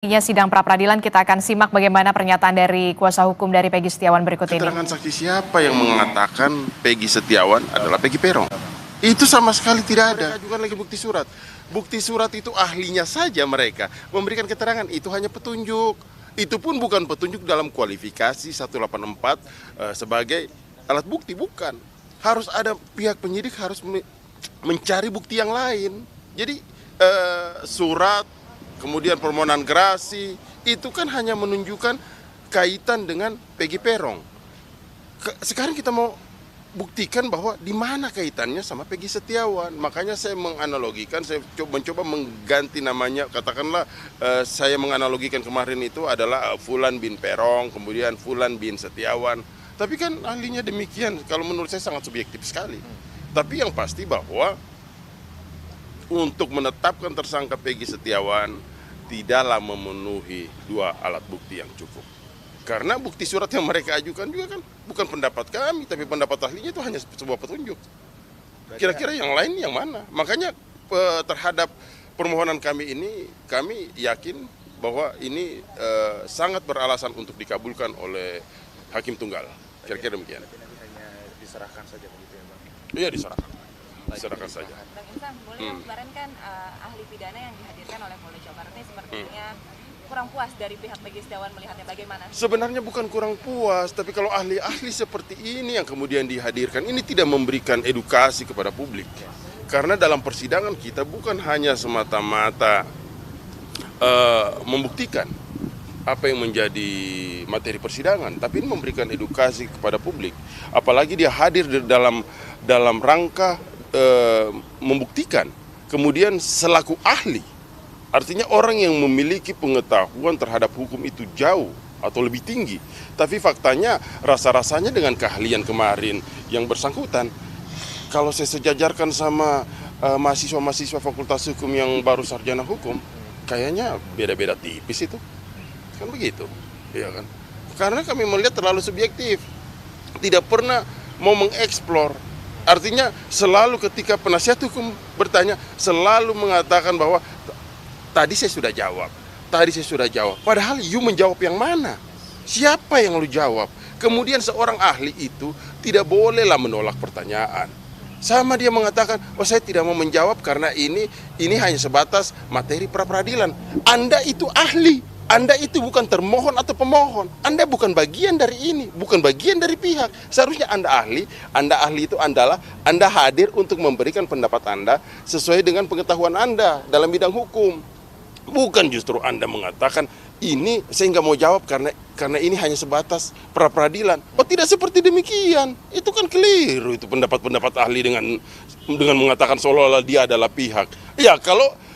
Sidang pra-peradilan, kita akan simak bagaimana pernyataan dari kuasa hukum dari Peggy Setiawan berikut ini. Keterangan saksi siapa yang mengatakan Peggy Setiawan adalah Peggy Peron? Itu sama sekali tidak ada. Juga lagi bukti surat. Bukti surat itu ahlinya saja mereka memberikan keterangan, itu hanya petunjuk. Itu pun bukan petunjuk dalam kualifikasi 184 sebagai alat bukti, bukan. Harus ada pihak penyidik harus mencari bukti yang lain. Jadi surat, kemudian permohonan gerasi, itu kan hanya menunjukkan kaitan dengan Peggy Peron. Sekarang kita mau buktikan bahwa di mana kaitannya sama Peggy Setiawan. Makanya saya menganalogikan, saya mencoba mengganti namanya, katakanlah saya menganalogikan kemarin itu adalah Fulan bin Peron, kemudian Fulan bin Setiawan. Tapi kan ahlinya demikian, kalau menurut saya sangat subjektif sekali. Tapi yang pasti bahwa untuk menetapkan tersangka Peggy Setiawan tidaklah memenuhi dua alat bukti yang cukup. Karena bukti surat yang mereka ajukan juga kan bukan pendapat kami, tapi pendapat ahlinya itu hanya sebuah petunjuk. Kira-kira yang lain yang mana? Makanya terhadap permohonan kami ini, kami yakin bahwa ini sangat beralasan untuk dikabulkan oleh Hakim Tunggal. Kira-kira demikian. Hanya diserahkan saja begitu ya, Bang? Iya, diserahkan. Diserahkan saja. Bang Insang, boleh kemarin kan ahli pidana yang dihadirkan oleh Polda Jawa Barat ini sepertinya kurang puas dari pihak Peggy Setiawan melihatnya bagaimana? Sebenarnya bukan kurang puas, tapi kalau ahli-ahli seperti ini yang kemudian dihadirkan, ini tidak memberikan edukasi kepada publik. Karena dalam persidangan kita bukan hanya semata-mata membuktikan apa yang menjadi materi persidangan, tapi ini memberikan edukasi kepada publik. Apalagi dia hadir di dalam rangka membuktikan, kemudian selaku ahli, artinya orang yang memiliki pengetahuan terhadap hukum itu jauh atau lebih tinggi. Tapi faktanya rasa-rasanya dengan keahlian kemarin yang bersangkutan, kalau saya sejajarkan sama mahasiswa-mahasiswa fakultas hukum yang baru sarjana hukum, kayaknya beda-beda tipis itu. Kan begitu, ya kan? Karena kami melihat terlalu subjektif, tidak pernah mau mengeksplor. Artinya selalu ketika penasihat hukum bertanya, selalu mengatakan bahwa tadi saya sudah jawab. Padahal you menjawab yang mana? Siapa yang lu jawab? Kemudian seorang ahli itu tidak bolehlah menolak pertanyaan. Sama dia mengatakan, oh saya tidak mau menjawab karena ini hanya sebatas materi pra-peradilan. Anda itu ahli. Anda itu bukan termohon atau pemohon. Anda bukan bagian dari ini, bukan bagian dari pihak. Seharusnya Anda ahli itu adalah Anda hadir untuk memberikan pendapat Anda sesuai dengan pengetahuan Anda dalam bidang hukum. Bukan justru Anda mengatakan ini saya nggak mau jawab karena ini hanya sebatas pra-peradilan. Oh tidak seperti demikian. Itu kan keliru itu pendapat-pendapat ahli dengan mengatakan seolah-olah dia adalah pihak. Ya kalau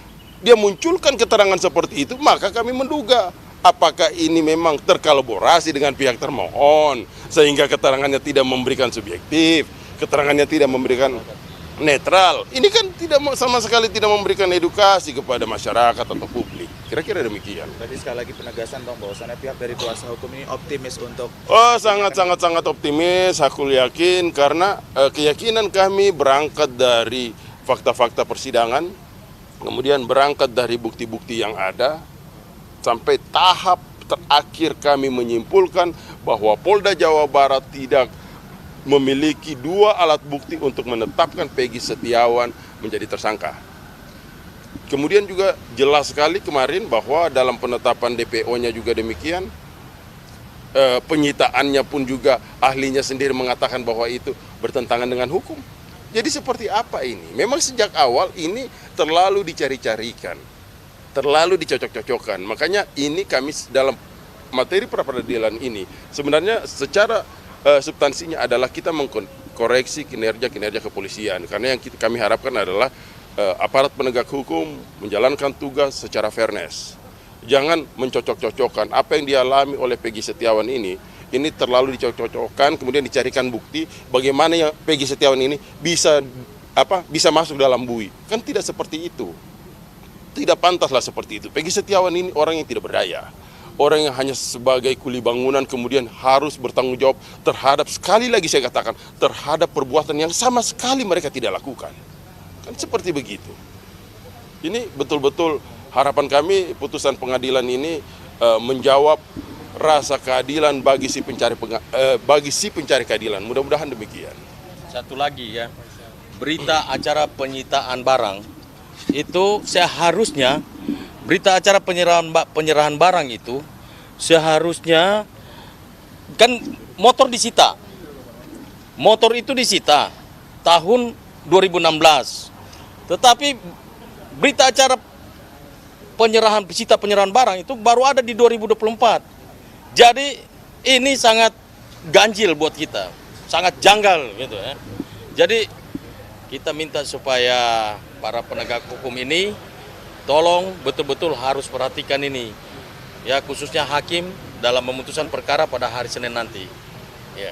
dia munculkan keterangan seperti itu, maka kami menduga apakah ini memang terkolaborasi dengan pihak termohon sehingga keterangannya tidak memberikan subjektif, keterangannya tidak memberikan netral. Ini kan sama sekali tidak memberikan edukasi kepada masyarakat atau publik. Kira-kira demikian. Tadi sekali lagi penegasan, Bang, bahwasannya pihak dari kuasa hukum ini optimis untuk... Oh, sangat optimis, aku yakin, karena keyakinan kami berangkat dari fakta-fakta persidangan, kemudian berangkat dari bukti-bukti yang ada, sampai tahap terakhir kami menyimpulkan bahwa Polda Jawa Barat tidak memiliki dua alat bukti untuk menetapkan Peggy Setiawan menjadi tersangka. Kemudian juga jelas sekali kemarin bahwa dalam penetapan DPO-nya juga demikian, penyitaannya pun juga ahlinya sendiri mengatakan bahwa itu bertentangan dengan hukum. Jadi seperti apa ini? Memang sejak awal ini terlalu dicari-carikan, terlalu dicocok-cocokkan. Makanya ini kami dalam materi pra-peradilan ini sebenarnya secara substansinya adalah kita mengkoreksi kinerja kepolisian. Karena yang kami harapkan adalah aparat penegak hukum menjalankan tugas secara fairness. Jangan mencocok-cocokkan apa yang dialami oleh Peggy Setiawan ini terlalu dicocok-cocokkan, kemudian dicarikan bukti bagaimana yang Peggy Setiawan ini bisa masuk dalam bui. Kan tidak seperti itu. Tidak pantaslah seperti itu. Peggy Setiawan ini orang yang tidak berdaya. Orang yang hanya sebagai kuli bangunan kemudian harus bertanggung jawab terhadap, sekali lagi saya katakan, terhadap perbuatan yang sama sekali mereka tidak lakukan. Kan seperti begitu. Ini betul-betul Harapan kami putusan pengadilan ini menjawab rasa keadilan bagi si pencari keadilan. Mudah-mudahan demikian. Satu lagi ya, berita acara penyitaan barang itu seharusnya, berita acara penyerahan barang itu seharusnya kan motor disita. Motor itu disita tahun 2016. Tetapi berita acara penyerahan barang itu baru ada di 2024. Jadi ini sangat ganjil buat kita, sangat janggal gitu ya. Jadi kita minta supaya para penegak hukum ini tolong betul-betul harus perhatikan ini. Ya, khususnya hakim dalam memutuskan perkara pada hari Senin nanti. Ya.